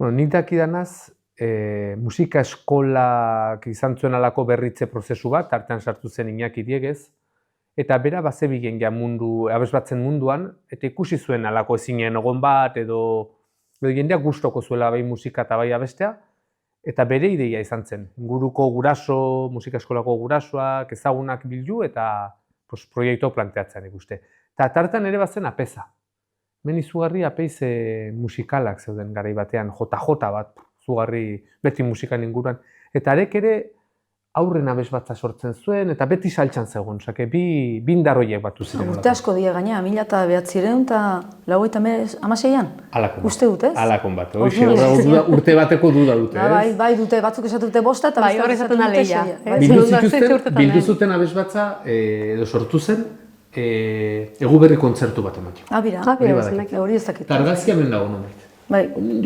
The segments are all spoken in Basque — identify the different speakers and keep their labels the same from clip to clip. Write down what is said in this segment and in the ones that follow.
Speaker 1: Nik dakidanaz, musika eskolak izan zuen alako berritze prozesu bat, tartean sartu zen Iñaki Diegez, eta bera bazebilen ja abesbatzen munduan, eta ikusi zuen alako ezinen egon bat, edo jendeak gustoko zuela bai musika eta bai abestea, eta bere ideia izan zen. Inguruko guraso, musika eskolako gurasoak, ezagunak bildu eta proiektu planteatzen ikuste. Eta tartean ere bazen apeza. Hemen izugarri apeiz musikalak zeuden garai batean, JJ bat, izugarri beti musikan inguruan. Eta arek ere aurren abes batza sortzen zuen, eta beti saltxan zegoen, bi indarroiek batu ziren.
Speaker 2: Urte asko dira gaina, 1900 eta 96an?
Speaker 1: Alakon bat.
Speaker 2: Uste dut, ez?
Speaker 1: Alakon bat. Urte bateko duda dute, ez?
Speaker 2: Bai, dute, batzuk esatu dute bosta, eta
Speaker 3: hori esaten da lehia.
Speaker 1: Bildu zuten abes batza, edo sortu zen, Eguberri kontzertu bat ematen.
Speaker 2: Bira, hori ez dakit.
Speaker 1: Argazkia hemen dago nonbait.
Speaker 2: Bai.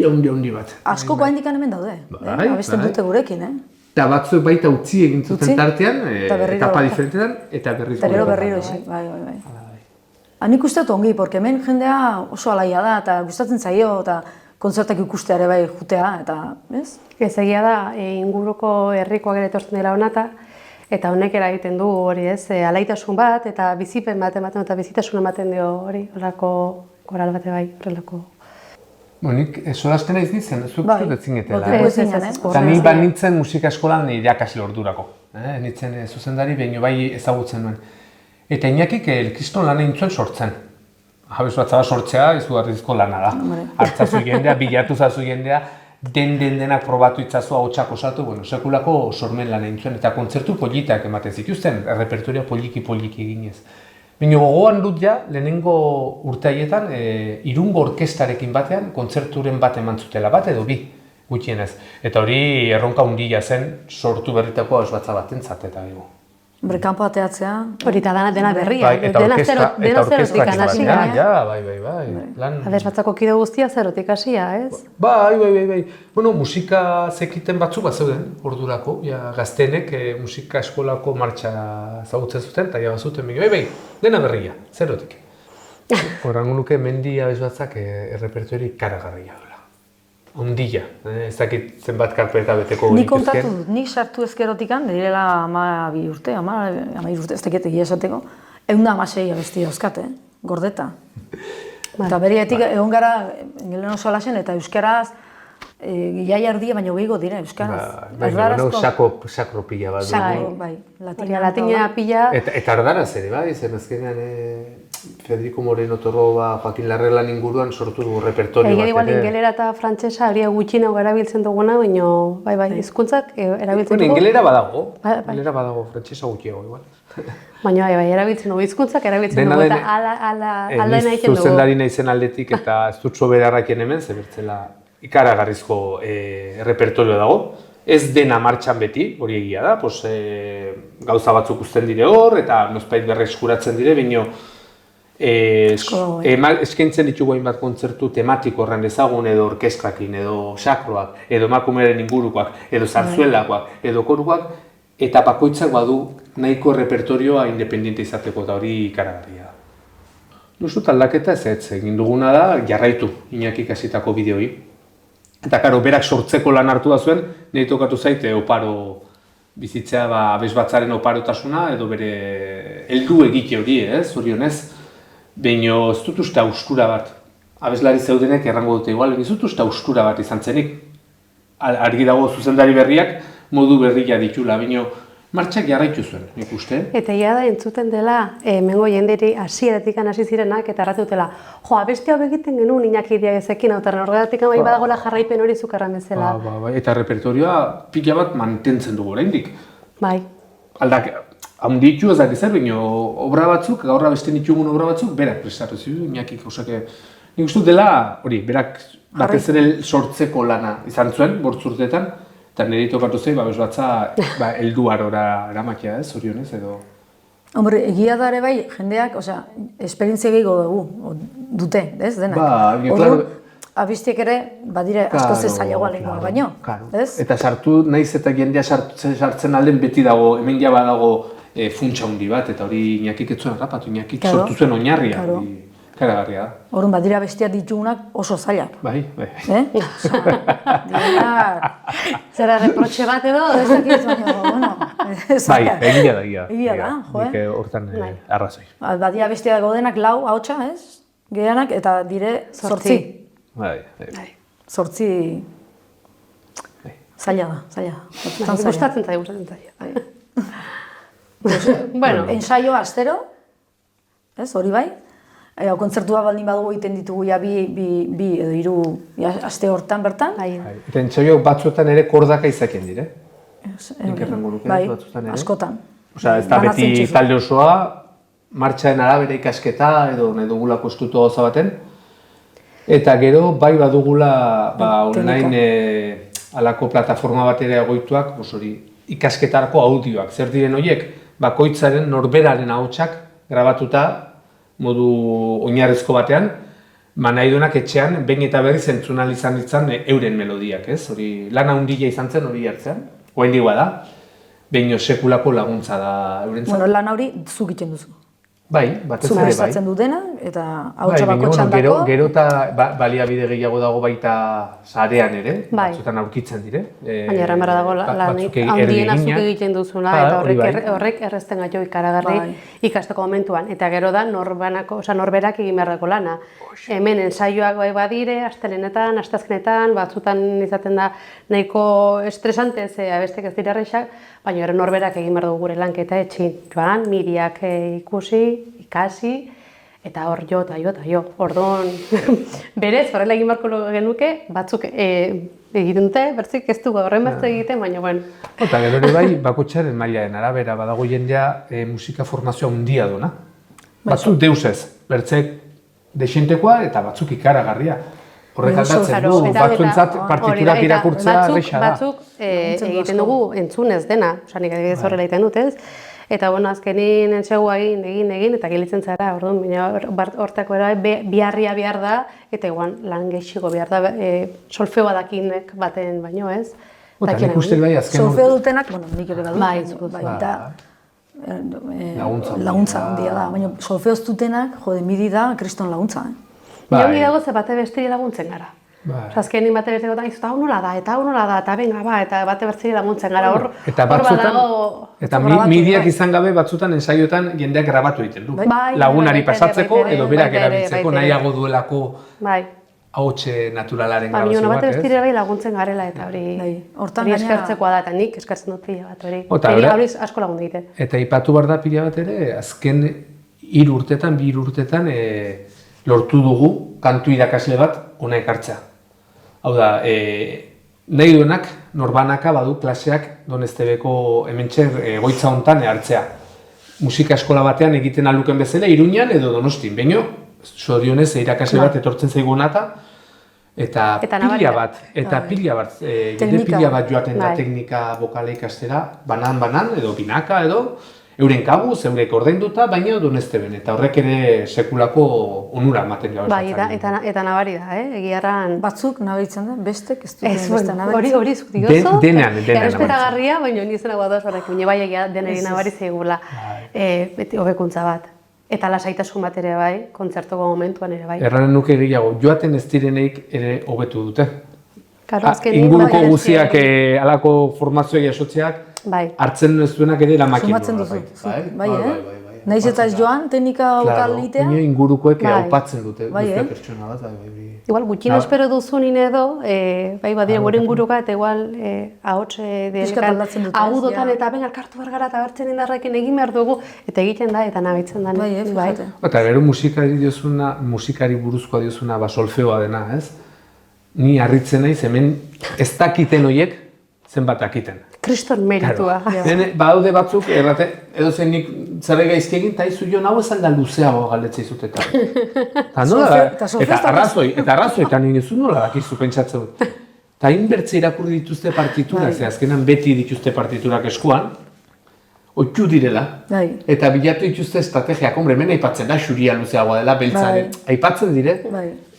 Speaker 1: Undi bat.
Speaker 2: Askoko handikan hemen daude. Abesten dute gurekin,
Speaker 1: Eta batzuk baita utzi egin zuten tartean, etapa diferentetan, eta berriro
Speaker 2: ezi. Bai. Nik uste dut ongi, porque hemen jendea oso alaia da, eta gustatzen zaio, eta kontzertak ikustea ere bai jutea, eta, ez?
Speaker 3: Ez egia da, inguruko herrikoak ere etortzen dela honata, eta honek eragiten du hori ez, alaitasun bat, eta bizipen bat ematen, eta bizitasun ematen dio hori, horrelako koral bate bai, horrelako.
Speaker 1: Nik solastena ez nintzen, zuk zut etzinetela.
Speaker 2: Eta
Speaker 1: nik bat nintzen musika eskolan irakasle ordurako. Nintzen zuzendari, baina bai ezagutzen nuen. Eta Iñakik elkriston lan egin zuen sortzen. Abes batza bat sortzea, izugarrizko lana da. Hartzazu jendea, bilatu zazu jendea, denak probatu itzazu ahotsak osatu, sekulako sormen lan egin zuen, eta kontzertu politak ematen zituzten, errepertoria poliki eginez. Baina gogoan dut ja, lehenengo urte haietan, Irungo orkestarekin batean, kontzerturen bat eman zutela, bat edo bi gutxienez. Eta hori erronka handia zen sortu berritako abesbatza batentzat eta ego.
Speaker 2: Hombre, kanpo ateatzea.
Speaker 3: Hori eta dena berria, dena zerotik hasi gara.
Speaker 1: Bai.
Speaker 3: Abesbatzako kide guztia zerotik hasia, ez?
Speaker 1: Bai. Bueno, musika zekiten batzuk bat zeuden, ordurako, gaztenek musika eskolako martxa ezagutzen zuten, eta bazuten bai, dena berria, zerotik. Horrango nuke mendi abesbatzak errepertori karagarria dela. Ondila, ez dakit zenbat karpeta beteko
Speaker 2: nik kontatu dut, nik sartu ezkerotikan, direla 12 urte, 13 urte, ez dakit egia esateko, 116 abesti dauzkate, gordeta. Eta berietik egon gara, ingelen oso alasen, eta euskaraz, jaia erdia, baina gehiago dira euskaraz.
Speaker 1: Sakro pila bat.
Speaker 2: Bai,
Speaker 3: latina pila.
Speaker 1: Eta ardaraz ere, bai, zen azkenean Federico Moreno Torroba, Joaquin Larrelan inguruan sortu du repertorio bat.
Speaker 3: Igual ingelera eta frantsesa hori gutxiago erabiltzen duguna, baina bai, hizkuntzak erabiltzen dugu.
Speaker 1: Ingelera badago, frantsesa gutxiago igual.
Speaker 3: Baina bai, erabiltzen dugu hizkuntzak, erabiltzen dugu eta aldaen egiten dugu.
Speaker 1: Zuzendari naizen aldetik eta ez dut soberarrakien hemen, zebertzela ikaragarrizko repertorio dago. Ez dena martxan beti, hori egia da, gauza batzuk uzten dire hor, eta noizbait berreskuratzen dire, baina eskaintzen ditugu hainbat kontzertu tematiko horren ezagun, edo orkestrakin, edo sakroak, edo emakumearen ingurukoak, edo zarzuelakoak, edo koruak, eta bakoitzak badu nahiko repertorioa independiente izateko, eta hori ikaragarria da. Duzut aldaketa ez egin duguna da jarraitu Iñakik hasitako bideoi. Eta karo, berak sortzeko lan hartu da zuen, nahi tokatu zaite oparo bizitzea abesbatzaren oparotasuna, edo bere heldu egite hori, zorionez. Baina ez dut uste haustura bat. Abeslari zeudenek errango dute igual, ez dut uste haustura bat izan zenik. Argi dago zuzendari berriak modu berria ditula, baina martxak jarraitu zuen, nik uste.
Speaker 3: Eta ia da entzuten dela, hemengo jenderi hasieratik hasi zirenak, eta erratu dutela, abesti hau egiten genuen Iñaki Diegezekin, eta horregatik bai badagoela jarraipen hori zukarran bezala.
Speaker 1: Eta repertorioa pila bat mantentzen dugu oraindik.
Speaker 3: Bai.
Speaker 1: Haunditu ez dakiz baina obra batzuk, gaur abesten ditugun obra batzuk, berak prestatu zidu, Iñakik, nik uste dela, hori, berak batez ere sortzeko lana izan zuen, 8 urteetan, Eta niri tokatu zei, babes batza, heldu arora eramakia, ez, zorionez, edo...
Speaker 2: Hombre, egia da ere bai, jendeak, osea, esperientzia gehiago dugu, dute, ez, denak.
Speaker 1: Claro.
Speaker 2: Abistiek ere, badire asko ze zailagoa lehengua baino, ez?
Speaker 1: Eta sartu, naiz eta jendea sartzen alden beti dago, hemen ja badago funtsa handi bat, eta hori Iñakik ez zuen harrapatu, Iñakik sortu zuen oinarria, karagarria da.
Speaker 2: Orduan, badira bestiak ditugunak oso zailak.
Speaker 1: Bai.
Speaker 2: Zera reprotxe bat edo, ez dakit, baina, bueno,
Speaker 1: zailak. Bai, egia da.
Speaker 2: Egia da, jo,
Speaker 1: Nik hortan arrazoi.
Speaker 2: Badira bestiak godenak lau, hautsa, ez? Gehianak, eta dire zortzi.
Speaker 1: Bai.
Speaker 2: Zortzi... Zaila da.
Speaker 3: Gustatzen zaila. Bueno.
Speaker 2: Ensaioa astero, ez, hori bai. Kontzertua baldin badugu egiten ditugu ja bi edo 3 aste hortan bertan.
Speaker 1: Eta ensaio batzuetan ere kordaka izaken dire. Nik errango nuke batzuetan ere.
Speaker 2: Askotan.
Speaker 1: Osea, ez da beti talde osoa, martxaen arabera ikasketa edo nahi dugulako estutu gauza baten. Eta gero, bai badugula online alako plataforma bat ere egoituak, ikasketarako audioak. Zer diren horiek, bakoitzaren norberaren ahotsak grabatuta modu oinarrizko batean, nahi duenak etxean, behin eta berriz entzun ahal izan ditzan euren melodiak, ez? Hori lan handia izan zen hori hartzean, oraindik da, behin sekulako laguntza da eurentzat.
Speaker 2: Bueno, lan hori zuk egiten duzu.
Speaker 1: Bai, batez ere bai.
Speaker 2: Prestatzen dutena, eta ahotsa bakotxan dako.
Speaker 1: Gero eta baliabide gehiago dago baita sarean ere, batzutan aurkitzen dire.
Speaker 3: Baina erramara dago lanik handiena zuk egiten duzuna, eta horrek errezten gaitu ikaragarri ikasteko momentuan. Eta gero da norberak egin beharreko lana. Hemen ensaioak bai badire, astelenetan, asteazkenetan, batzutan izaten da nahiko estresante, ze abestek ez dira errexak, baina ere norberak egin behar dugu gure lanketa etxin. Joan, miriak ikusi, ikasi, eta hor jo. Orduan, berez, horrela egin beharko genuke, batzuk egiten dute, bertzik ez dugu horren bertze egiten, baina bueno.
Speaker 1: Eta gero ere bai, bakotxaren mailaren arabera, badago jendea musika formazioa handia duna. Batzuk deus ez, bertzek dexentekoa eta batzuk ikaragarria. Horrek aldatzen du, batzuentzat partiturak irakurtzea erresa da.
Speaker 3: Batzuk egiten dugu entzunez dena, nik ez horrela egiten dut ez. Eta bueno, azkenin entsegua egin, eta gelitzen zara, orduan, hortako biharria behar da, eta igual lan gehiago behar da, solfeo badakinek baten baino, ez?
Speaker 1: Eta nik uste bai azken...
Speaker 2: Solfeo dutenak, bueno, nik ere badut, eta laguntza handia da, baina solfeo ez dutenak, midi da, kriston laguntza.
Speaker 3: Jongi dago ze bate bestiri laguntzen gara. Azkenin bate bestiri gotan, hau nola da, eta benga ba, eta bate bestiri laguntzen gara, hor badago...
Speaker 1: Eta midiak izan gabe batzutan ensaioetan jendeak grabatu egiten du. Lagunari pasatzeko edo berak erabiltzeko nahiago duelako ahotxe naturalaren grabazio bat, ez?
Speaker 3: Bate bestiri bai laguntzen garela eta hori eskertzekoa da, eta nik eskertzen dut pila bat hori. Hori asko lagundu egite.
Speaker 1: Eta ipatu behar da pila bat ere, azken 2 urtetan lortu dugu kantu irakasle bat hona ekartzea. Hau da, nahi duenak norbanaka badu klaseak Donestebeko hementxe egoitza hontan hartzea. Musika eskola batean egiten aluken bezala, Iruñan edo Donostin. Baina, zorionez irakasle bat etortzen zaigunata, eta pila bat joaten da teknika bokala ikastera, banan edo binaka edo, euren kabuz, eurek ordainduta, baina Donesteben, eta horrek ere sekulako onura ematen gabe.
Speaker 3: Bai, eta nabari da, egiarran...
Speaker 2: Batzuk nabaritzen da, bestek ez duten beste nabaritzen.
Speaker 3: Hori zuk diozo,
Speaker 1: denean
Speaker 3: errespetagarria, baina nizena guadoz horrek, bai egia denari nabaritzen egula hobekuntza bat. Eta lasaitasun bat ere bai, kontzertoko momentuan ere bai.
Speaker 1: Erranen nuke gehiago, joaten ez direneik ere hobetu dute. Inguruko guziak alako formazioa jasotzeak, hartzen ez duenak ere eramakin du.
Speaker 2: Sumatzen duzu, bai, Naiz eta ez joan, teknika bokal litea.
Speaker 1: Baina ingurukoek aupatzen dute, guztia pertsona bat.
Speaker 3: Igual, gutxin espero duzunin edo, bai badira gure inguruka, eta igual, ahots agudotan eta ben alkartu bergara eta bertzen indarrekin egin behar dugu, eta egiten da, eta nabitzen da.
Speaker 2: Bai,
Speaker 1: eta gero musikari buruzkoa diozuna solfeoa dena, ez? Ni harritzen naiz, hemen ez dakiten horiek, zenbat dakiten.
Speaker 3: Kriston meritua.
Speaker 1: Badaude batzuk, edo zen nik zerre gaizki egin, eta izu jo nahu ezan da luzeago galdetzea izutetan. Eta arrazoi, eta nire zu nola dakizu pentsatzen dut. Eta inbertze irakurri dituzte partiturak, ze azkenan beti dituzte partiturak eskuan, oitxu direla, eta bilatu dituzte estrategiak, hombre, hemen aipatzen da, xuria luzeagoa dela, beltzaren, aipatzen dire,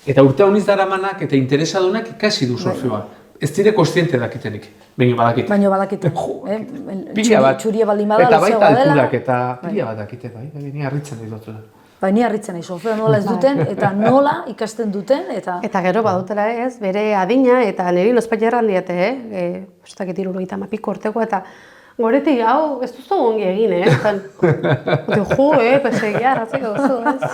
Speaker 1: eta urte honiz daramanak eta interesadunak ikasi du surfioa. Ez dire kostiente dakitenik, baina badakite.
Speaker 2: Baina badakite.
Speaker 1: Pila bat,
Speaker 2: txuria baldin bada,
Speaker 1: eta baita
Speaker 2: luzeagoa dela.
Speaker 1: alturak, eta pila bat dakite, ni harritzen nahi dut.
Speaker 2: Ni harritzen nahi, surfioa nola ez duten, eta nola ikasten duten, eta...
Speaker 3: Eta gero badutela ez, bere adina, eta niri lozpailerran diate, ez dakit 70 piko urteko, eta goretik, hau, ez duzu ongi egin, pues egia, ratzeko duzu, ez?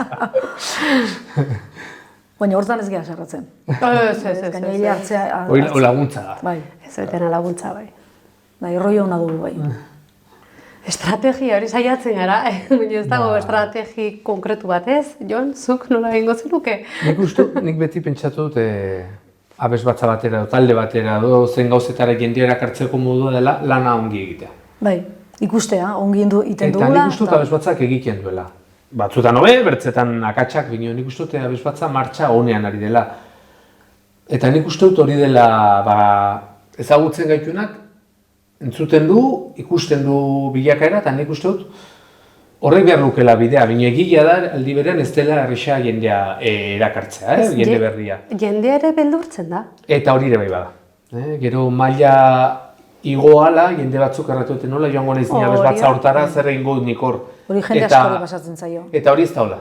Speaker 2: Baina hortan ez geha sarratzen.
Speaker 3: Ez.
Speaker 2: Gainera hartzea...
Speaker 1: Hoi laguntza da.
Speaker 3: Ez betena laguntza, bai.
Speaker 2: Rollo hona dugu, bai.
Speaker 3: Estrategia hori saiatzen gara, baina ez dago estrategi konkretu bat ez, Jon, zuk nola egingo zenuke?
Speaker 1: Nik beti pentsatu dut abesbatza batera, talde batera, zen gauzetara jendea erakartzeko modua dela lana ongi egitea.
Speaker 2: Bai, ikustea, ongi iten dugula.
Speaker 1: Eta nik uste dut abesbatzak egiten duela. Batzutan hobe, bertzetan akatsak, bino nik uste dut abesbatza martxa honean ari dela. Eta nik uste dut hori dela ezagutzen gaitunak, entzuten du, ikusten du bilakaera, eta nik uste dut horrek behar lukela bidea, baina egia da aldi berean ez dela erresa jendea erakartzea, jende berria.
Speaker 3: Jendea ere beldurtzen da.
Speaker 1: Eta hori ere bai bada. Gero maila igoala, jende batzuk erratu duten nola, joango nahiz nina abesbatza hortara, zer egingo dut nik hor.
Speaker 2: Hori jende askori pasatzen zaio.
Speaker 1: Eta hori ez da hola.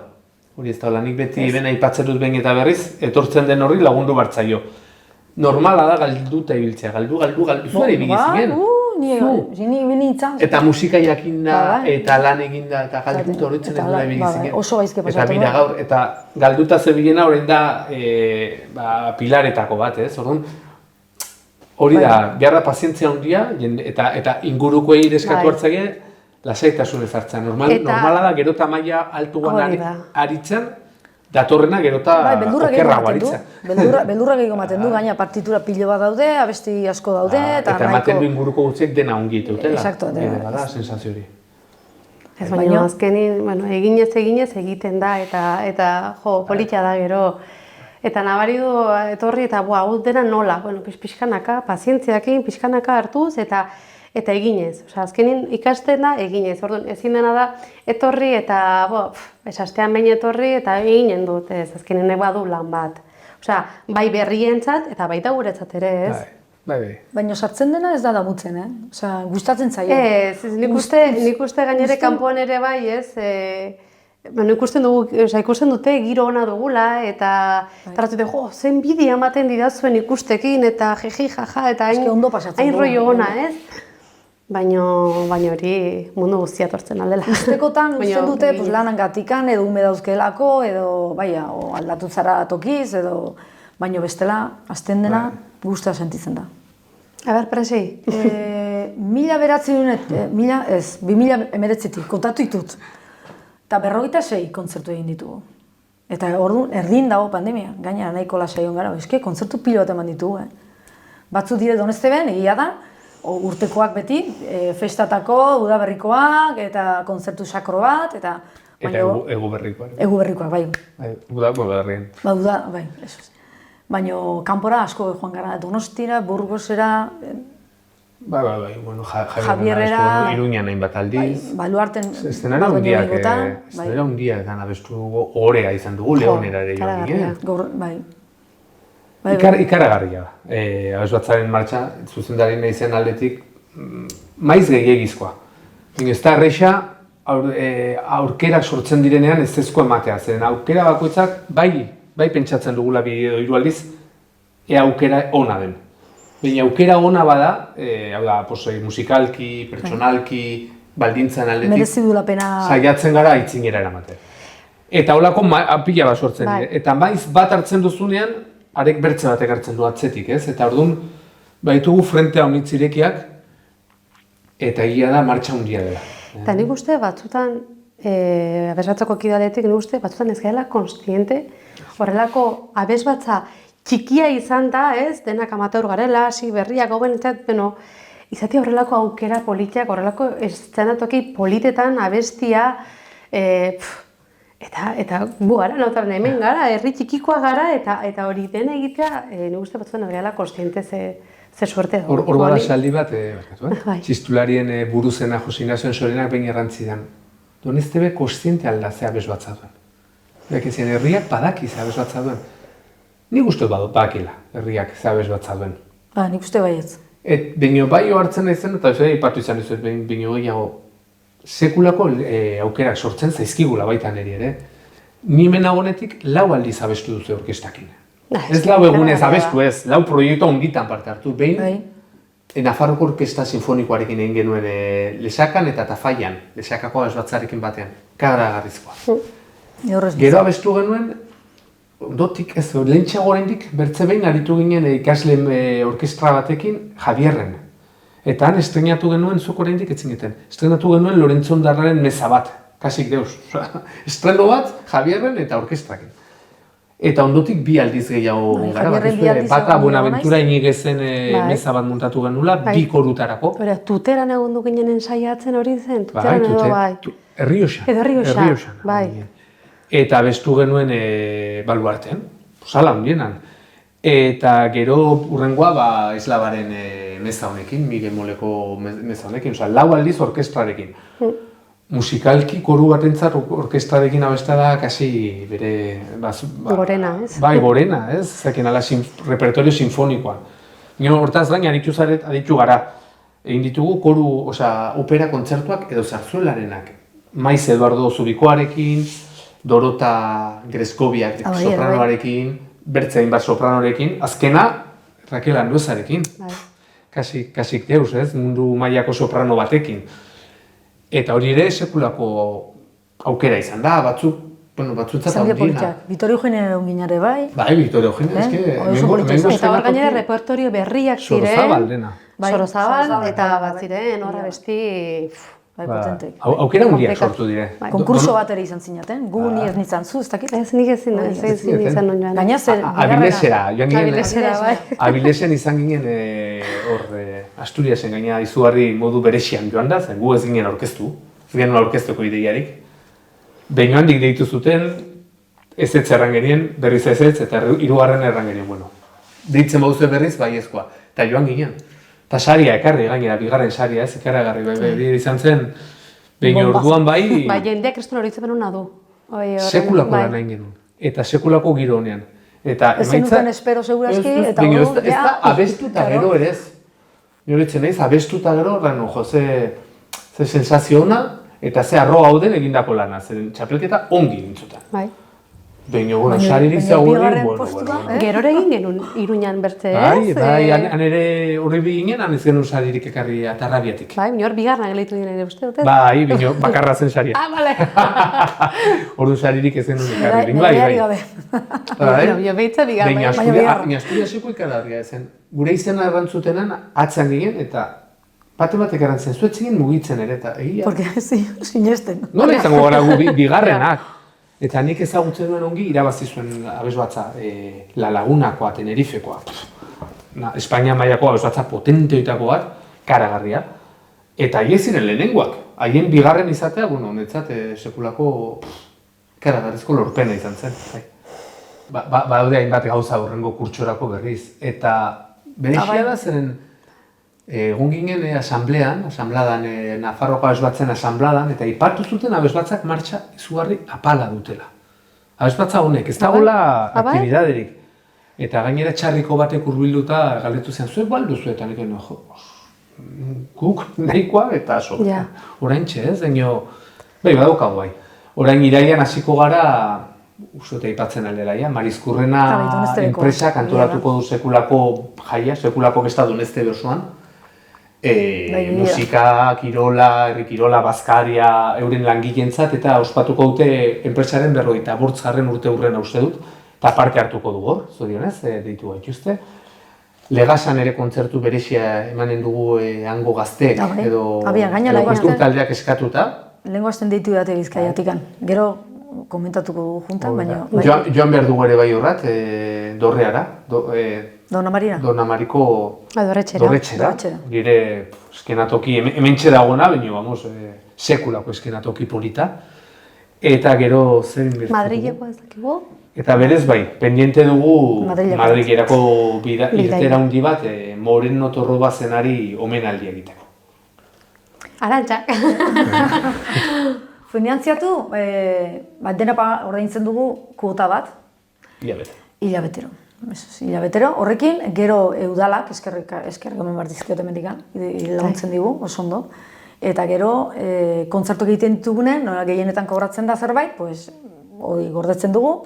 Speaker 1: Hori ez da hola, nik beti ben aipatzen dut behin eta berriz, etortzen den horri lagundu bartzaio. Normala da galduta ibiltzea, galdu, zuare ibigizien. Eta musika jakinda, eta lan eginda, eta galduta horretzen ez dira ibigizien.
Speaker 2: Oso gaizke pasatu.
Speaker 1: Eta bira gaur, eta galduta zebilena horrein da pilaretako bat, ez? Hori da, behar da pazientzia handia, eta ingurukoei eskatu hartzaile, lasaitasun ez hartzen. Normala da, gero eta maila altuan aritzen, datorrena gero eta okerrago aritzen.
Speaker 2: Beldurra gehiago ematen du, gaina partitura pilo bat daude, abesti asko daude, eta
Speaker 1: ematen du inguruko gutxiek dena ongi dutela.
Speaker 2: Exacto.
Speaker 1: Bada, sensazio hori.
Speaker 3: Ez baina azkenin, eginez egiten da, eta politia da gero. Eta nabari du etorri eta hau dena nola, pixkanaka, pazientziakin, pixkanaka hartuz eta eginez. Azkenin ikasten da eginez. Orduan, ezin dena da etorri eta astean behin etorri eta eginen dut, ez. Azkenin badu lan bat. Bai berrientzat eta baita guretzat ere, ez?
Speaker 1: Bai.
Speaker 2: Baina sartzen dena ez da damutzen, gustatzen zaio.
Speaker 3: Ez, nik uste gainere kanpoan ere bai, ez? Ikusten dute giro ona dugula eta tratute, zen bidea ematen didazuen ikustekin eta jeji jaja eta hain rollo ona, ez? Baina hori mundu guztia tortzen aldela.
Speaker 2: Ustekotan usten dute lanangatikan edo ume dauzkelako edo aldatu zara tokiz edo baina bestela azten dena guztia sentitzen da.
Speaker 3: A ber, Presi.
Speaker 2: 2019, kontatu ditut. Eta 46 kontzertu egin ditugu. Eta orduan erdin dago pandemia, gainera nahiko lasai hon gara, kontzertu pilo bat eman ditugu. Batzu dire Donezteben, egia da, urtekoak beti, festatako, udaberrikoak, eta kontzertu sakro bat, eta...
Speaker 1: Eta eguberrikoak.
Speaker 2: Eguberrikoak, bai.
Speaker 1: Udaberrien.
Speaker 2: Bai, eso. Baina kanpora asko joan gara, Donostira, Burgosera...
Speaker 1: Bai, Javierrera, Iruñan hainbat aldiz.
Speaker 2: Baluarten...
Speaker 1: Estenara hundia edan abestu dugu, orea izan dugu, Leonera ere joan ginen. Ikaragarria da. Abesbatzaren martxa, zuzendari nahizen aldetik, maiz gehiagizkoa. Ez da erresa, aurkerak sortzen direnean ez ezko ematea. Zeren aukera bakoitzak, bai pentsatzen dugula bi edo hiru aldiz, aukera ona den. Baina aukera ona bada, hau da, musikalki, pertsonalki, baldintzan aldetik,
Speaker 2: merezi du la pena
Speaker 1: saiatzen gara aitzinera eramaten. Eta holako pila bat sortzen dira. Eta maiz bat hartzen duzunean, arek bertze batek hartzen du atzetik, ez? Eta orduan, baitugu frentea honitz irekiak, eta egia da martxa handia dela.
Speaker 3: Eta nik uste batzutan, abesbatzako kidaletik, nik uste batzutan ez gaela konstiente, horrelako abesbatza txikia izan da, ez, denak amateur garela, hasi berriak hau benetzat, izati horrelako aukera politiak, horrelako eszenatoki politetan abestia, Eta gu gara, notabene hemen gara, herri txikikoa gara, eta hori dena egitea, nik uste batzutan erreala konstiente ze suerte dago.
Speaker 1: Hor bada saldi bat,
Speaker 3: Bai.
Speaker 1: txistularien buruzena Jose Ignacio Sorenak behin errantzidan. Doneztebe konstiente alda ze abez batza duen. Bekezien, herriak badaki ze abez batza duen. Nik uste badakila, herriak ze abez batza duen.
Speaker 2: Nik uste baietz.
Speaker 1: Bino bai hartzen naizen, eta ipatu izan dizuet, bino gehiago, sekulako aukerak sortzen zaizkigula baita niri ere. Ni hemen nagonetik 4 aldiz abestu duzu orkestakin. Ez 4 egunez abestu ez, 4 proiektu onditan parte hartu. Behin, Nafarroko Orkesta Sinfonikoarekin egin genuen Lesakan eta Tafaian, Lesakako abesbatzarekin batean, kagaragarrizkoa. Gero abestu genuen, ondotik ez, lehentxeago oraindik bertze behin aritu ginen ikasle orkestra batekin Javierren. Eta han estrenatu genuen, zuk oraindik etzineten, estrenatu genuen Lorenzo Ondarraren meza bat, kasik deus. Estreno bat, Javierren eta orkestrakin. Eta ondotik 2 aldiz gehiago gara, bata Buenaventura Inigezen meza bat montatu genula, 2 korutarako.
Speaker 3: Tuteran egon du ginen ensaiatzen hori zen, tuteran edo bai.
Speaker 1: Herrioxan.
Speaker 3: Edo Herrioxan, bai.
Speaker 1: Eta abestu genuen Baluartean, sala handienan. Eta gero urrengoa Eslabaren meza honekin, Miguel Moleko meza honekin, 4 aldiz orkestrarekin. Musikalki koru batentzat orkestrarekin abesta da kasi bere...
Speaker 3: Gorena, ez?
Speaker 1: Bai, gorena, ez? Zaken ala repertorio sinfonikoa. Gero hortaz gain aditu gara. Egin ditugu koru, opera kontzertuak edo zarzuelarenak. Maiz Eduardo Zubikoarekin, Dorota Greskoviak sopranoarekin, Bertzein bat sopranorekin, azkena Raquel Anduezarekin. Kasik deus, ez? Mundu mailako soprano batekin. Eta hori ere sekulako aukera izan da, batzutzat handiena.
Speaker 2: Vitorio Eugenia onginare bai.
Speaker 1: Bai, Vitorio Eugenia,
Speaker 3: eta hor gainera repertorio berriak ziren.
Speaker 1: Sorozabal dena.
Speaker 3: Sorozabal, eta bat ziren horra besti...
Speaker 1: Aukera handiak sortu dire.
Speaker 2: Konkurso bat ere izan zinaten, gu ni ez nintzen zu, ez dakit?
Speaker 3: Ez nik ezin izan non joan.
Speaker 2: Gaina zer...
Speaker 1: Abilesera, joan ginen.
Speaker 3: Abilesera, bai.
Speaker 1: Abilesen izan ginen Asturiasen gaina izugarri modu berexian joan da, zen gu ez ginen aurkeztu, ez ginen aurkeztuko ideiarik. Behin handik deitu zuten, ez erran genien, berriz ez, eta 3. erran genien, bueno. Deitzen baduzu berriz, baiezkoa, eta joan ginen. Eta saria ekarri, gainera, 2. saria ez, ikaragarri, bai, izan zen, behin orduan bai...
Speaker 3: Bai, jendeak kriston hori zepen hona du.
Speaker 1: Sekulako lan nahi genuen, eta sekulako giro honean.
Speaker 2: Ez zenuten espero seguraski, eta
Speaker 1: hori... Ez da, abestu eta gero ere ez. Niretzen naiz, abestu eta gero, ze sensazio ona, eta ze arro gauden egindako lana, zen txapelketa ongi gintzutan.
Speaker 3: Bai.
Speaker 1: Behin egon, saririk zegoen,
Speaker 3: Gero egin genuen Iruñan bertze, ez?
Speaker 1: Bai, han ere horri ginen, han ez genuen saririk ekarri Atarrabiatik.
Speaker 3: Bai, hor 2. geleitu dien ere uste dute?
Speaker 1: Bai, bino, bakarra zen saria.
Speaker 3: Bale.
Speaker 1: Ordu saririk ez genuen ekarri, bai.
Speaker 3: Jo behitza 2.
Speaker 1: Baina Asturiaseko ikaragarria ezen. Gure izena errantzutenan atzan ginen, eta batek erantzen zuetzingen mugitzen ere, eta egia.
Speaker 2: Porque sinesten.
Speaker 1: Nola izango gara gu 2. Eta nik ezagutzen duen ongi irabazi zuen abesbatza La Lagunakoa, Tenerifekoa. Espainia mailako abesbatza potenteoitako bat, karagarria. Eta haien ziren lehenengoak. Haien 2. izatea, honetzat sekulako karagarrizko lorpena izan zen. Badaude hainbat gauza horrengo kurtsorako berriz. Eta berexia da zen, egon ginen asambladan, Nafarroko abesbatzen asambladan, eta ipatu zuten abesbatzak martxa izugarri apala dutela. Abesbatza honek, ez dagoela aktibidaderik. Eta gainera txarriko batek hurbilduta galdetu zen, zuek balduzu eta nik jo, guk nahikoa eta aso. Oraintxe ez, bai, badaukagu bai. Orain irailean hasiko gara, uste aipatzen aldera, Marizkurrena enpresak antolatuko du sekulako jaia, sekulako gesta Doneztebe osoan. Musika, kirola, herri kirola, bazkaria, euren langileentzat eta ospatuko dute enpresaren 55. urte hurrena uste dut, eta parte hartuko du hor, zorionez, deitu gaituzte. Legasan ere kontzertu berexia emanen dugu hango gazteek, edo kultur taldeak eskatuta.
Speaker 2: Lehenko hasten deitu date Bizkaiatikan, gero komentatuko dugu juntan, baina...
Speaker 1: Joan behar dugu ere bai horrat, Dorreara,
Speaker 2: Dona Marina?
Speaker 1: Dona Mariko
Speaker 3: Dorretxera.
Speaker 1: Gire eskenatoki, hementxe dagoena, baina sekulako eskenatoki polita. Eta gero zer inbertitu?
Speaker 3: Madrileko ez dakigu.
Speaker 1: Eta berez bai, pendiente dugu Madrilerako irtera handi bat, Moreno Torroba zenari omenaldi egiteko.
Speaker 3: Arantxak.
Speaker 2: Finantziatu, dena ordaintzen dugu kuota bat. Hilabetero. Hilabetero. Horrekin, gero udalak, eskerrik eman behar dizkiot emendikan, laguntzen digu, oso ondo. Eta gero, kontzertu egiten ditugunen, gehienetan kobratzen da zerbait, hori gordetzen dugu,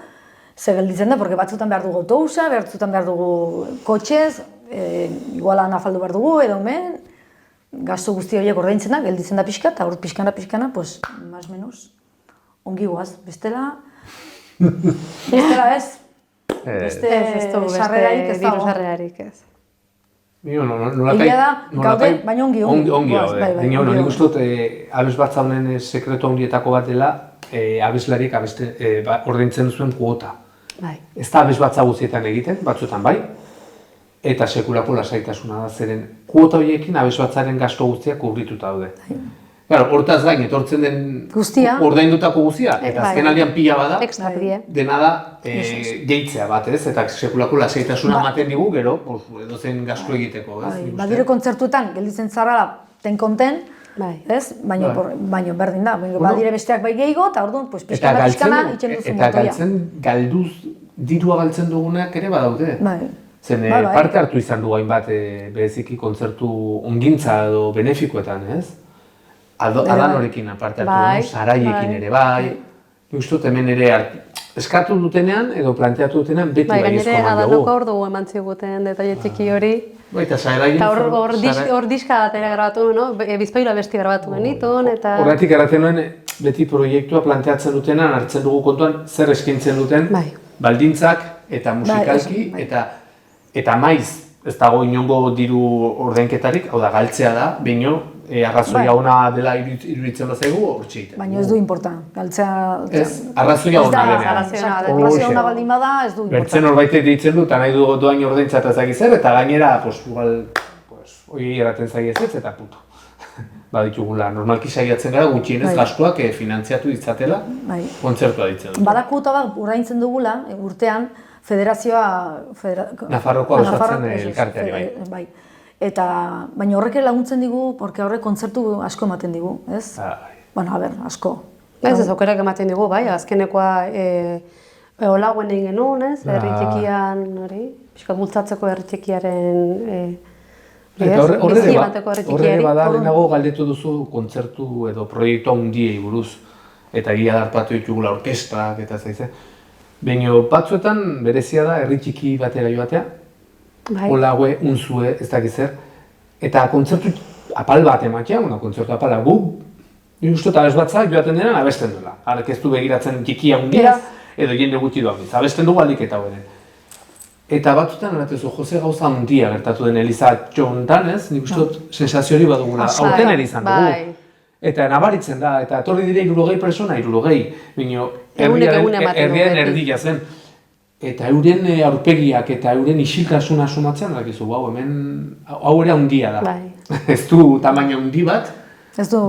Speaker 2: ze gelditzen da, porque batzutan behar dugu autobusa, batzutan behar dugu kotxez, iguala nafaldu behar dugu, edo hemen, gasto guzti horiek ordaintzen da, gelditzen da pixka, eta hor pixkana, pues, más menos, ongi guaz. Bestela ez, beste sarrerarik ez dago.
Speaker 3: Sarrerarik ez.
Speaker 2: Egia da, gaude, baina ongi
Speaker 1: gaude. Baina nik uste dut, abes bat zaunen sekretu handietako bat dela, abeslariek ordaintzen zuen kuota. Ez da abes bat zaguzietan egiten, batzuetan bai, eta sekulako lasaitasuna da, zeren kuota horiekin abes batzaren gasto guztiak kubrituta daude. Hortaz gain, etortzen den ordaindutako guztia, eta azken aldean pila bada, dena da gehitzea bat, ez? Eta sekulako lasaitasuna ematen digu, gero, edozen gasto egiteko.
Speaker 2: Badire kontzertuetan, gelditzen zarala, ten-konten, baina berdin da, badire besteak bai gehiago, eta orduan, pixkana itxen duzu motoia.
Speaker 1: Eta galduz, dirua galtzen dugunak ere badaude. Zen parte hartu izan du hainbat bereziki kontzertu ongintza edo benefikoetan, ez? Adanorekin aparte hartu, Saraiekin ere bai. Justo hemen ere eskatu dutenean edo planteatu dutenean beti bai ezko
Speaker 3: eman dugu. Adanoko hor dugu eman ziguten detaile txiki hori.
Speaker 1: Eta Saraien...
Speaker 3: Eta hor diska bat ere grabatu, bizpaila besti grabatu genitun, eta...
Speaker 1: Horretik erraten nuen beti proiektua planteatzen dutenan hartzen dugu kontuan zer eskaintzen duten baldintzak eta musikalki eta maiz ez dago inongo diru ordainketarik, hau da galtzea da, baino arrazoia ona dela iruditzen bazaigu hortxe egiten.
Speaker 2: Baina ez du importan, galtzea...
Speaker 1: Ez, arrazoia ona denean.
Speaker 2: Arrazoia ona baldin bada ez du importan.
Speaker 1: Bertzen horbaitek ditzen du, eta nahi du doain ordaintza eta ezagik zer, eta gainera, hori eraten zaiez ez, eta puto. Baditugula, normalki saiatzen gara gutxienez gastuak finantziatu ditzatela kontzertua ditzen dut.
Speaker 2: Badakuota bat urraintzen dugula, urtean, federazioa...
Speaker 1: Nafarrokoa osatzen elkarteari bai.
Speaker 2: Baina horrek laguntzen digu, porque horrek kontzertu asko ematen digu, ez? Bueno, asko.
Speaker 3: Ez aukerak ematen digu, bai, azkenekoa olauen egin genuen, ez? Herri txikian, hori, pixka bultzatzeko herri txikiaren...
Speaker 1: Horre bada lehenago galdetu duzu kontzertu edo proiektu handiei buruz, eta egia darpatu ditugula orkestrak eta zaize. Baina batzuetan berezia da herri txiki batera joatea, olaue, unzue, ez dakiz zer, eta kontzertu apal bat ematea, kontzertu apala gu, justu eta abes batzak joaten denan abesten duela. Arek ez du begiratzen txikia handia edo jende gutxi doak, abesten dugu aldik eta bere. Eta batzutan, Jose gauza handia gertatu den Eliza txontan, ez? Nik uste sensazio hori badugula, aurten ere izan dugu. Eta nabaritzen da, eta etorri dire 60 persona, 60, baina herriaren erdia zen. Eta euren aurpegiak eta euren isiltasuna sumatzen, dakizu, hemen hau ere handia da. Ez du tamaina handi bat,
Speaker 2: ez du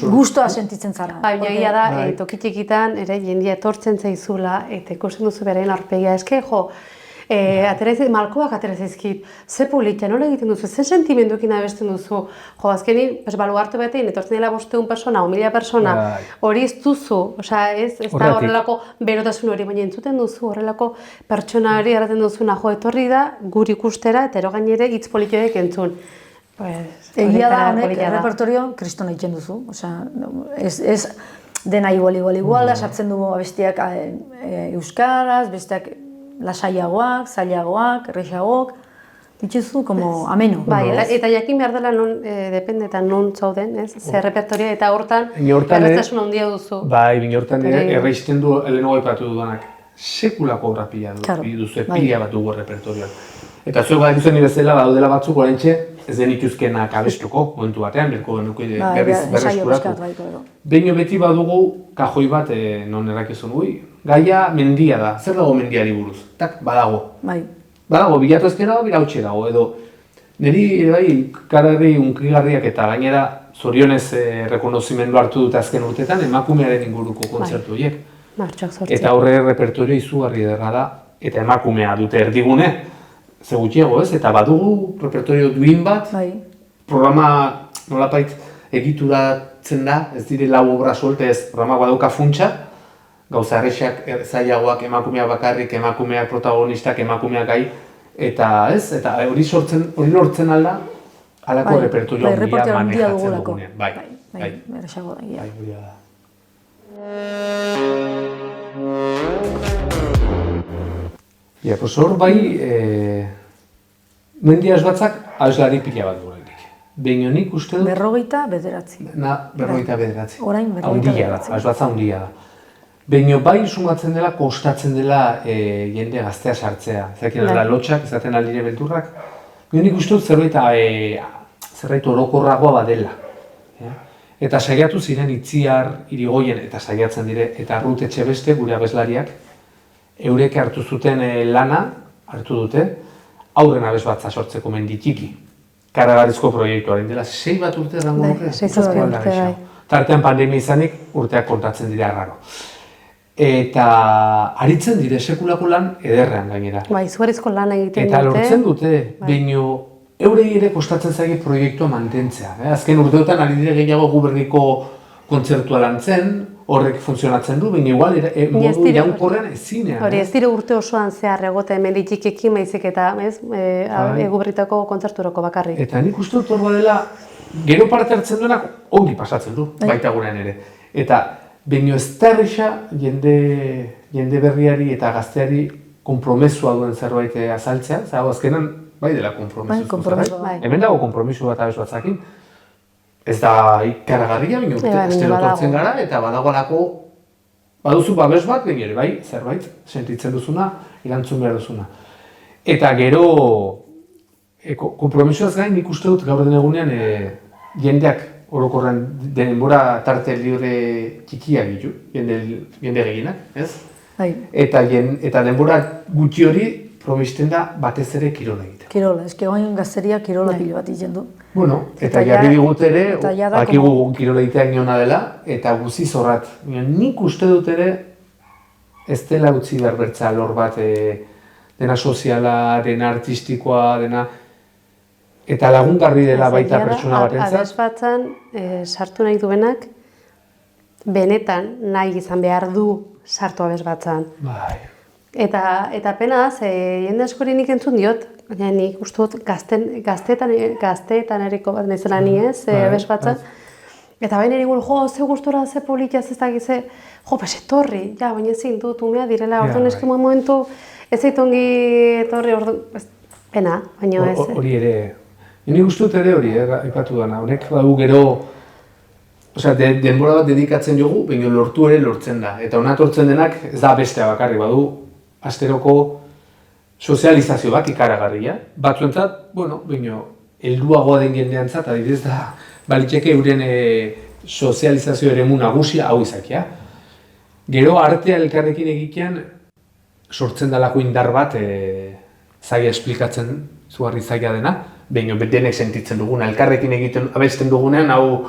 Speaker 2: gustoa sentitzen zara.
Speaker 3: Baina egia da, toki txikitan, jendia etortzen zaizula, eta ikusten duzu beraien aurpegia, eske, malkoak atera zaizkit, ze politia, nola egiten duzu, ze sentimenduekin abesten duzu, azkenin, baluarte batean, etortzen dela 500 persona, 1000 persona, hori ez duzu, ez da horrelako berotasun hori, baina entzuten duzu, horrelako pertsonari erraten duzuna, etorri da, guri ikustera, eta ero gainere hitz politioek entzun.
Speaker 2: Egia da, honek, repertorio, kriston egiten duzu, ez dena igual, sartzen dugu abestiak euskaraz, besteak lasaiagoak, zailagoak, errexagoak, ditzuzu, como ameno.
Speaker 3: Bai, eta jakin behar dela depende eta non zauden, ez? Zer repertoria eta hortan erreztasun handia duzu.
Speaker 1: Bai, bine hortan erreizten du, lehenago aipatu dudanak, sekulako obra pila duzu, pila bat dugu repertorioan. Eta zuek bat ikusten bezala, daudela batzuk oraintxe, ez denituzkenak abestuko, momentu batean, berreskuratu. Behin beti badugu, kajoi bat, non errakizun gaia mendia da, zer dago mendiari buruz? Tak, badago. Badago, bilatu ezkera dago, birautxe dago, edo niri karari unkigarriak eta gainera zorionez rekonozimendu hartu dut azken urtetan emakumearen inguruko kontzertu horiek.
Speaker 3: Martxoak 8.
Speaker 1: Eta horre repertorio izugarri ederra da, eta emakumea dute erdigune, ze gutxiago ez, eta badugu repertorio duin bat, programa nolapait egituratzen da, ez dire lau obra solte ez, programa badauka funtsa, gauza errexak zailagoak emakumeak bakarrik, emakumeak protagonistak, emakumeak gai, eta ez, eta hori lortzen alda, halako repertorio handia manejatzen dugunean. Bai,
Speaker 2: erresago da,
Speaker 1: bai, hori da. Ja, pues hor bai, mendia esbatzak abeslari pila bat gurenik. Behin honik uste dut...
Speaker 2: 59.
Speaker 1: 59.
Speaker 2: Orain 59.
Speaker 1: Haundia da, esbatza haundia da. Behin bai sumatzen dela, kostatzen dela jende gaztea sartzea. Zakin da, lotxak, izaten aldire beldurrak. Behin honik uste dut zerbait orokorragoa badela. Eta saiatu ziren Itziar, Irigoien, eta saiatzen dire, eta Rut Etxebeste, gure abeslariak, eurek hartu zuten lana, hartu dute, aurren abesbatza sortzeko menditiki. Karagarrizko proiektuaren dela, 6 bat urte errango nuke?
Speaker 3: 6 urte, bai.
Speaker 1: Tartean pandemia izanik, urteak kontatzen dira arraro. Eta aritzen dire sekulako lan ederrean gainera.
Speaker 3: Bai, izugarrizko lan egiten dute.
Speaker 1: Eta lortzen dute, baino eurei ere kostatzen zaie proiektua mantentzea. Azken urteotan ari dire gehiago guberniko kontzertua lantzen, horrek funtzionatzen du, baina igual modu iraunkorrean ezinean.
Speaker 3: Hori, ez dire urte osoan zehar egote menditxikekin baizik eta gubernitako kontzerturoko bakarrik.
Speaker 1: Eta nik uste dut hor badela, gero parte hartzen duenak ongi pasatzen du, baita gurean ere. Eta baino ez da erresa jende berriari eta gazteari konpromesua duen zerbait azaltzea, zago azkenan bai dela konpromisu. Hemen dago konpromisu bat abez batzakin. Ez da ikaragarria, baina esterotortzen gara, eta badagoelako baduzu babes bat, baina ere bai, zerbait, sentitzen duzuna, erantzun behar duzuna. Eta gero, konpromisoaz gain, nik uste dut gaur den egunean jendeak orokorren denbora tarte libre txikia ditu, jende gehienak, ez? Eta denbora gutxi hori probisten da batez ere kirola egitea.
Speaker 2: Kirola, eski oain gazteria kirola pilo bat egiten du.
Speaker 1: Bueno, eta jarri digut ere, akigu kirola egitea iniona dela, eta guzi zorrat. Nik uste dut ere, ez dela utzi berbertza lor bat, dena soziala, dena artistikoa, dena... Eta lagungarri dela baita pertsona batentzat.
Speaker 3: Abesbatzan, sartu nahi duenak, benetan nahi izan behar du sartu abesbatzan.
Speaker 1: Bai.
Speaker 3: Eta penaz, jende askori nik entzun diot, baina nik uste dut gazteetan eriko bat naizela ni ez, abesbatzan. Eta baina nire ze gustora, ze politiaz ez dakize, pues etorri, baina ezin dut umea direla, orduan eski momentu ez eitongi etorri, pena, baina ez.
Speaker 1: Hori ere, nik uste dut ere hori, aipatu dana, honek badu gero, denbora bat dedikatzen jogu, baina lortu ere lortzen da. Eta hona tortzen denak ez da bestea bakarri badu, asteroko sozializazio bat ikaragarria. Batzuentzat, baina helduagoa den jendeantzat, adibidez da, baliteke euren sozializazio eremu nagusia hau izakia. Gero artea elkarrekin egitean sortzen dalako indar bat zaila esplikatzen zugarri zaila dena, baina denek sentitzen duguna, elkarrekin egiten abesten dugunean, hau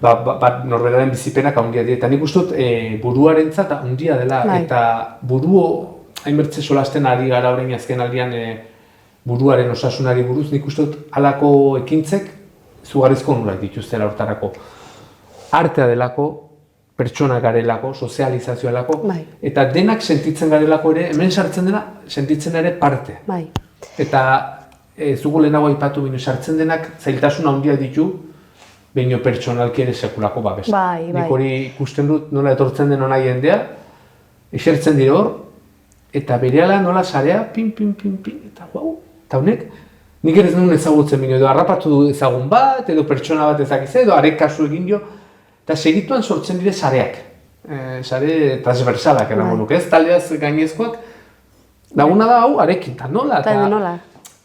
Speaker 1: norberaren bizipenak handia dira. Eta nik uste dut buruarentzat handia dela, eta buruo hainbertze solasten ari gara orain azken aldian buruaren osasunari buruz, nik uste dut halako ekintzek zugarrizko onurak dituztela hortarako. Artea delako, pertsona garelako, sozializazioa delako, eta denak sentitzen garelako ere, hemen sartzen dena, sentitzen ere parte. Eta zugu lehenago aipatu bino, sartzen denak zailtasun handia ditu, baino pertsonalki ere sekulako babes. Nik hori ikusten dut nola etortzen den ona jendea, esertzen dire hor, eta berehala nola sarea, pin, eta guau, eta honek, nik ere ez nuen ezagutzen bino, edo harrapatu ezagun bat, edo pertsona bat ezakize, edo arek kasu egin jo, eta segituan sortzen dire sareak. Sare transversalak erango nuke, ez taldeaz gainezkoak, laguna da hau arekin, eta nola,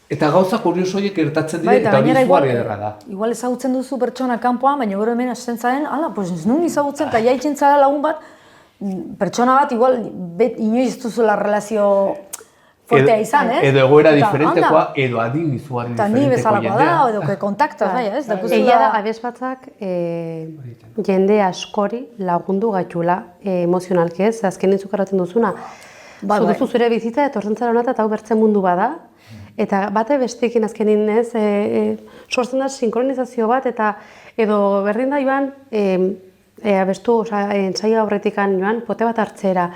Speaker 1: eta gauza kurioso horiek gertatzen dire, eta hori zugarri ederra da.
Speaker 2: Igual ezagutzen duzu pertsona kanpoan, baina gero hemen hasten zaren, pues ez nuen ezagutzen, eta jaitzen zara lagun bat, pertsona bat, igual, inoiz duzula relazio fortea izan, ez?
Speaker 1: Edo egoera
Speaker 2: Eta,
Speaker 1: diferentekoa,
Speaker 2: anda.
Speaker 1: edo adin izugarri
Speaker 2: Eta ni
Speaker 1: diferenteko
Speaker 2: bezalakoa da, edo kontakta, bai, ez?
Speaker 3: Egia da, abez batzak jende askori lagundu gaitula emozionalki, ez? Azkenin zukarratzen duzuna.
Speaker 2: Bai,
Speaker 3: Zu duzu zure bizitza, etortzen zara honata eta hau bertzen mundu bada. Eta bate bestekin azkenin, ez? Sortzen da sinkronizazio bat, eta edo berdin da joan, abestu, entsaio aurretikan joan, pote bat hartzera.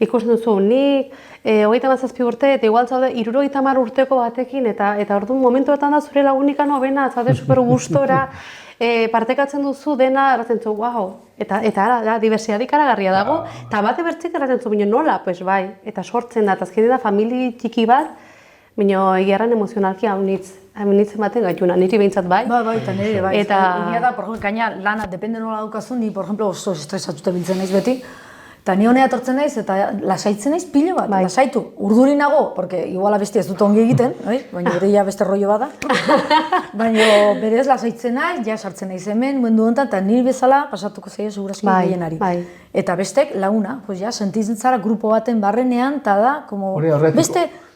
Speaker 3: Ikusten duzu, nik 37 urte, eta igual zaude 70 urteko batekin, eta orduan momentuetan da zure lagunika nobena, zaude super gustora, partekatzen duzu dena, erratzen zu, wow, eta ara, diversitatea ikaragarria dago, eta bate bertzik erratzen zu, nola, pues bai, eta sortzen da, eta azkenean da famili txiki bat, baina egiarran emozionalki haunitzen baten gaituna, niri behintzat bai.
Speaker 2: Bai, eta nire bai.
Speaker 3: Eta...
Speaker 2: Egia da, por ejemplo, gaina lana, depende nola daukazun, ni, por ejemplo, oso estresatuta biltzen naiz beti, eta ni honea etortzen naiz, eta lasaitzen naiz pilo bat, lasaitu. Urduri nago, porque igual abesti ez dut ongi egiten, baina bere ja beste rollo bada. Baina berez lasaitzen naiz, ja sartzen naiz hemen, mundu honetan, eta niri bezala pasatuko zaio segurazki gehienari. Eta bestek laguna, pues ja, sentitzen zara grupo baten barrenean, eta da, como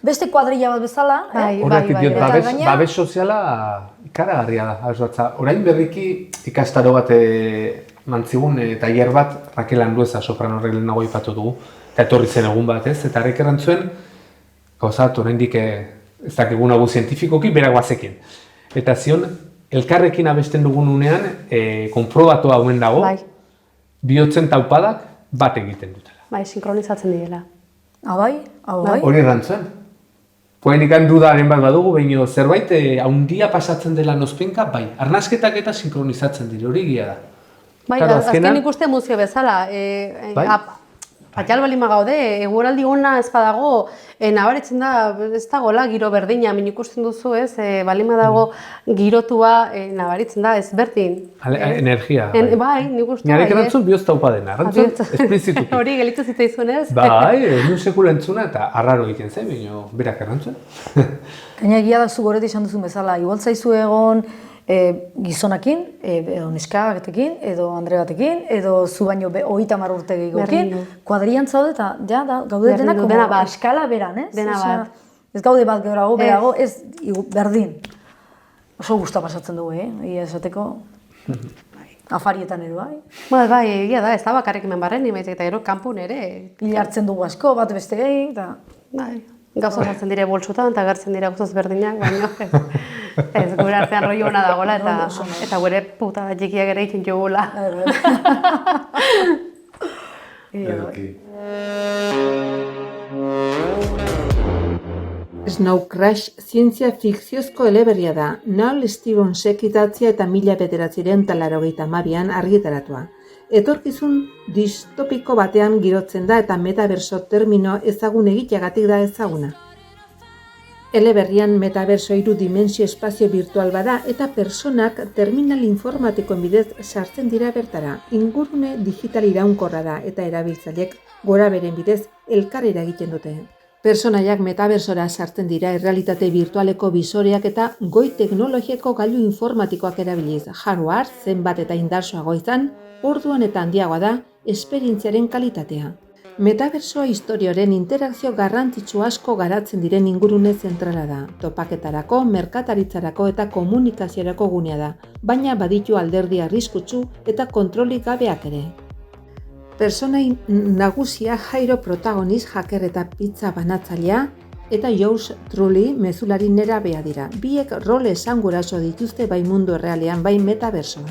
Speaker 2: beste kuadrilla bat bezala.
Speaker 1: Horretik diot, babes soziala ikaragarria da. Orain berriki ikastaro bat mantzigun tailer bat Raquel Andueza soprano horrek nago ipatu dugu, eta etorri zen egun bat, ez? Eta harrek erantzuen, gauzat, oraindik ez dakigu nago zientifikoki, berak bazekin. Eta zion, elkarrekin abesten dugun unean, konprobatua hauen dago, bihotzen taupadak bat egiten dutela.
Speaker 3: Bai, sinkronizatzen direla.
Speaker 2: Bai?
Speaker 1: Hori erantzuen. Poenikan dudaren bat badugu, baina zerbait haundia pasatzen dela nozpenka, bai, arnasketak eta sinkronizatzen dira, hori egia da.
Speaker 3: Bai, azken ikuste emozio bezala, Patial balima gaude, eguraldi ona ez badago, nabaritzen da, ez dagoela giro berdina, min ikusten duzu, ez, balima dago girotua, nabaritzen da, ez berdin.
Speaker 1: Energia.
Speaker 3: Bai, nik uste.
Speaker 1: Niarek erantzun bihotz taupa dena, erantzun esplizituki.
Speaker 3: Hori gelitu zitzaizun, ez?
Speaker 1: Bai, nuen sekula entzuna eta arraro egiten zen, baina berak erantzun.
Speaker 2: Gaina egia da zu goretik esan duzun bezala, igual zaizu egon, gizonakin, edo neskabatekin, edo andre batekin, edo zu baino 30 urte gehiagokin, kuadrian zaude eta ja, gaude denak eskala beran, ez?
Speaker 3: Dena bat.
Speaker 2: Ez gaude bat berago, ez berdin. Oso gusta pasatzen dugu, egia esateko. Afarietan ere bai.
Speaker 3: Bai, egia da, ez da bakarrik hemen barren, eta gero kanpun ere.
Speaker 2: Hile hartzen dugu asko, bat beste gehi, eta...
Speaker 3: Bai. Gauza hartzen dire boltsutan eta gartzen dira gauzaz berdinak, baina ez gure artean roi hona dagoela eta gure puta txikiak ere egiten jogula.
Speaker 4: Snow Crash zientzia fikziozko eleberria da, Neil Stephensek idatzia eta 1982an argitaratua. Etorkizun distopiko batean girotzen da eta metaverso termino ezagun egiteagatik da ezaguna. Eleberrian metaverso 3 dimensio espazio virtual bada eta personak terminal informatikoen bidez sartzen dira bertara. Ingurune digital iraunkorra da eta erabiltzaileek gora beren bidez elkarrera egiten dute. Personaiak metaversora sartzen dira errealitate virtualeko bisoreak eta goi teknologiako gailu informatikoak erabiliz. Hardware zenbat eta indartsuago izan, orduan eta handiagoa da esperientziaren kalitatea. Metaversoa historioaren interakzio garrantzitsu asko garatzen diren ingurune zentrala da. Topaketarako, merkataritzarako eta komunikaziorako gunea da, baina baditu alderdi arriskutsu eta kontrolik gabeak ere. Personai nagusia Jairo protagonist hacker eta pizza banatzailea eta Josh Trulli mezulari nerabea dira. Biek rol esanguraso dituzte bai mundu errealean bai metaversoan.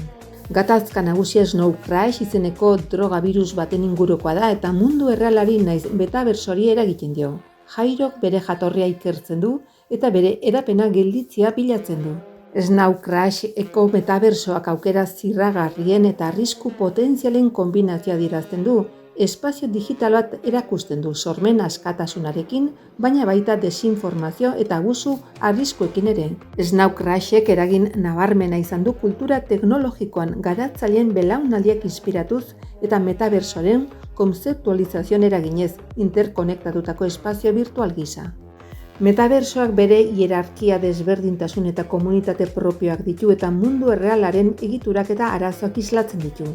Speaker 4: Gatazka nagusia Snow Crash izeneko droga virus baten ingurukoa da eta mundu errealari naiz metaversori eragiten dio. Jairok bere jatorria ikertzen du eta bere edapena gelditzea bilatzen du. Snow Crash eko metaversoak aukera zirragarrien eta arrisku potentzialen kombinazioa dirazten du. Espazio digital bat erakusten du sormen askatasunarekin, baina baita desinformazio eta abusu arriskuekin ere. Snow Crashek eragin nabarmena izan du kultura teknologikoan garatzaileen belaunaldiak inspiratuz eta metaversoaren kontzeptualizazioan eraginez interkonektatutako espazio virtual gisa. Metaversoak bere hierarkia desberdintasun eta komunitate propioak ditu eta mundu errealaren egiturak eta arazoak islatzen ditu.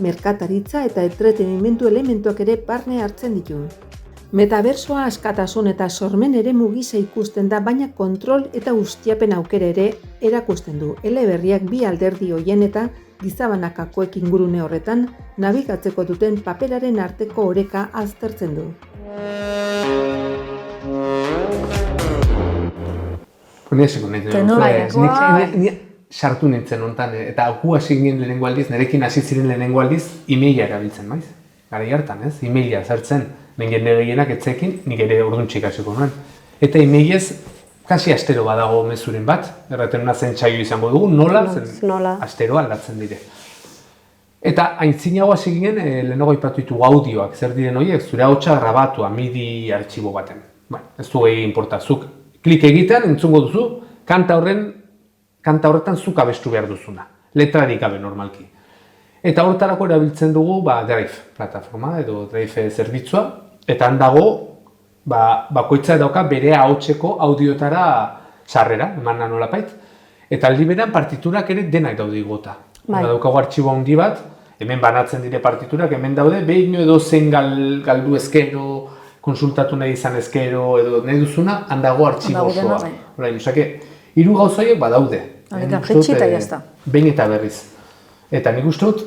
Speaker 4: Merkataritza eta entretenimendu elementuak ere barne hartzen ditu. Metabersoa askatasun eta sormen eremu gisa ikusten da, baina kontrol eta ustiapen aukera ere erakusten du. Eleberriak bi alderdi hoien eta gizabanakakoek ingurune horretan nabigatzeko duten paperaren arteko oreka aztertzen du.
Speaker 1: Sartu nintzen hontan, eta gu hasi ginen lehenengo aldiz, nerekin hasi ziren lehenengo aldiz, emaila erabiltzen maiz. Garai hartan, ez? Emaila sartzen, jende gehienak etzekin, nik ere orduntxik hasiko nuen. Eta emailez, kasi astero badago mezuren bat, erraten una zentsaio izango dugu, nola, astero aldatzen dire. Eta aintzinago hasi ginen, lehenago aipatu ditugu audioak, zer diren horiek, zure ahotsa grabatua, MIDI artxibo baten. Ez du gehi importazuk. Klik egitean, entzungo duzu, kanta horretan zuk abestu behar duzuna. Letrarik gabe normalki. Eta horretarako erabiltzen dugu Drive plataforma edo Drive zerbitzua. Eta handago, bakoitza dauka bere ahotseko audiotara sarrera, eman nolapait. Eta aldi berean partiturak ere denak daude igota. Daukago artxibo handi bat, hemen banatzen dire partiturak, hemen daude, behin edo zen galdu ezkero, konsultatu nahi izan ezkero edo nahi duzuna, handago artxibo osoa. Orain, osake, 3 gauzoiek badaude. Behin eta berriz. Eta nik uste dut,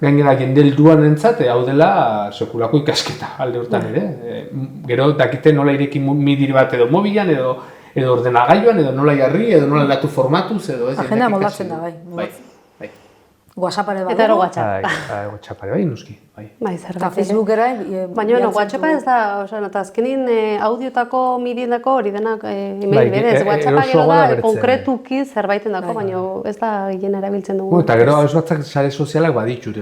Speaker 1: gainera jendelduan entzat, hau dela sekulako ikasketa alde hortan ere. Gero dakite nola irekin midir bat edo mobilan, edo ordenagailuan, edo nola jarri, edo nola aldatu formatuz, edo ez.
Speaker 2: Agenda moldatzen da, bai. WhatsAppare bat.
Speaker 3: Eta ero WhatsApp.
Speaker 1: WhatsAppare bai, nuski.
Speaker 2: Eta Facebookera.
Speaker 3: Baina, WhatsAppa ez da, eta azkenin audiotako, midiendako hori denak email berez. WhatsAppa gero da, konkretuki zerbaiten dako, baina ez da gien erabiltzen dugu.
Speaker 1: Eta gero, ez batzak sare sozialak baditxure,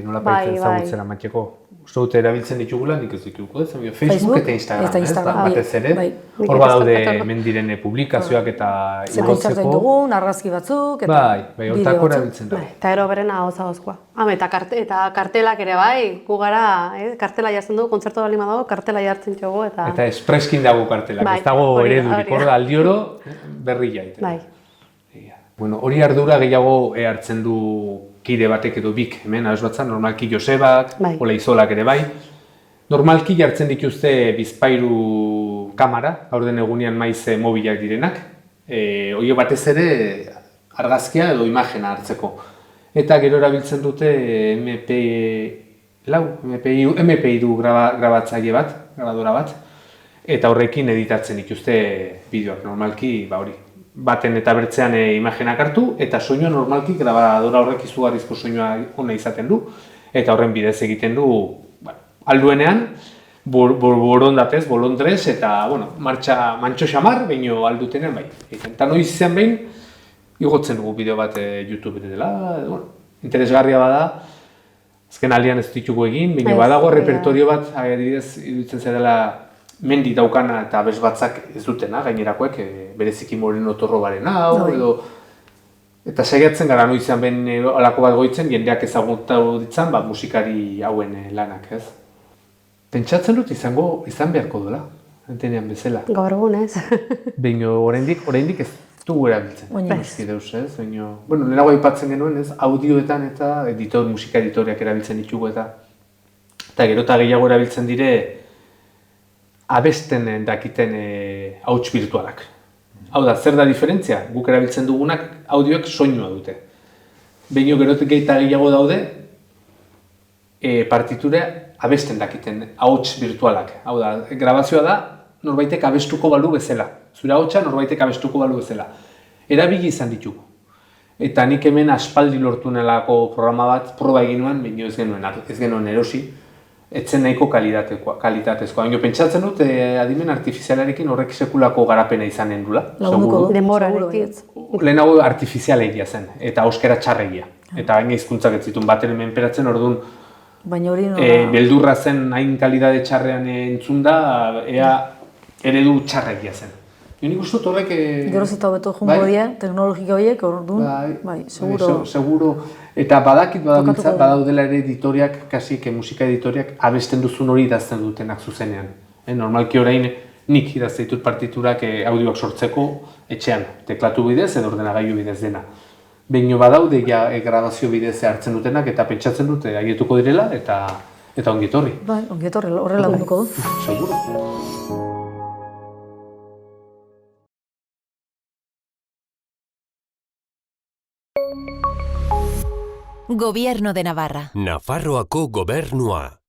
Speaker 1: nola baitzen zagutzen amatxeko. Uste dute erabiltzen ditugula, nik ez dituko, Facebook eta Instagram, batez ere. Hor badaude mendiren publikazioak eta
Speaker 2: igotzeko. Zerbitzartzen dugun, argazki batzuk, eta
Speaker 1: bai, hortako erabiltzen da.
Speaker 3: Eta ero berena hauza-hozkoa. Eta kartelak ere bai, gu gara, kartela jartzen dugu, kontzertu bali dago, kartela jartzen dugu.
Speaker 1: Eta espreskin dago kartelak, ez dago eredurik, hor da aldi oro berri jaiten. Hori ardura gehiago hartzen du kide batek edo bik, hemen abez batzan, normalki Josebak, Ola Izolak ere bai. Normalki jartzen dituzte bizpairu kamera, aurden egunean maiz mobilak direnak. Hori batez ere argazkia edo imagena hartzeko. Eta gero erabiltzen dute MP3 grabatzaile bat, grabadora bat. Eta horrekin editatzen dituzte bideoak, normalki hori. Baten eta bertzean imagenak hartu, eta soinua normalki grabadora horrek izugarrizko soinua ona izaten du, eta horren bidez egiten du alduenean, borondatez, bolondrez, eta mantxo xamar, baino aldutenean bai. Eta noiz izan behin, igotzen dugu bideo bat YouTube dela, interesgarria bada, azken aldean ez ditugu egin, baina badago repertorio bat, adibidez, iruditzen zedela, mendi daukana eta abes batzak ez dutena, gainerakoek, bereziki Moreno Torrobaren hau, edo... Eta saiatzen gara noizean ben alako bat goitzen, jendeak ezagutu ditzan, musikari hauen lanak, ez? Pentsatzen dut izan beharko duela, entenean bezala.
Speaker 3: Gaur egun ez.
Speaker 1: Baina oraindik ez dugu erabiltzen. Noski deus, ez? Lehenago aipatzen genuen, ez? Audioetan eta musika editoriak erabiltzen ditugu eta gero eta gehiago erabiltzen dire abesten dakiten hauts virtualak. Hau da, zer da diferentzia? Guk erabiltzen dugunak audioek soinua dute. Baina gero eta gehiago daude partitura abesten dakiten hauts virtualak. Hau da, grabazioa da norbaitek abestuko balu bezala. Zure hautsa norbaitek abestuko balu bezala. Erabili izan ditugu. Eta nik hemen aspaldi lortu nelako programa bat, proba egin nuen, baina ez genuen erosi. Etzen nahiko kalitatezkoa. Baina pentsatzen dut, adimen artifizialarekin horrek sekulako garapena izanen dula.
Speaker 3: Denborarekin.
Speaker 1: Lehenago artifizialegia zen, eta euskara txarregia. Eta hain hizkuntzak ez zituen baten menperatzen, orduan beldurra zen hain kalidade txarrean entzun da, ea eredu txarregia zen. Nik uste dut horrek...
Speaker 2: Geroz eta hobeto jungo dira, teknologika horiek, orduan,
Speaker 1: seguro. Eta badaudela ere editoriak, musika editoriak, abesten duzun hori idazten dutenak zuzenean. Normalki orain nik idazten ditut partiturak audioak sortzeko etxean, teklatu bidez edo ordenagailu bidez dena. Baina badaude grabazio bidez hartzen dutenak eta pentsatzen dute aietuko direla eta Eta ongi etorri.
Speaker 2: Bai, ongi etorri, horrela lagunduko du.
Speaker 1: Seguro.
Speaker 5: Gobierno de Navarra.
Speaker 6: Nafarroako gobernua.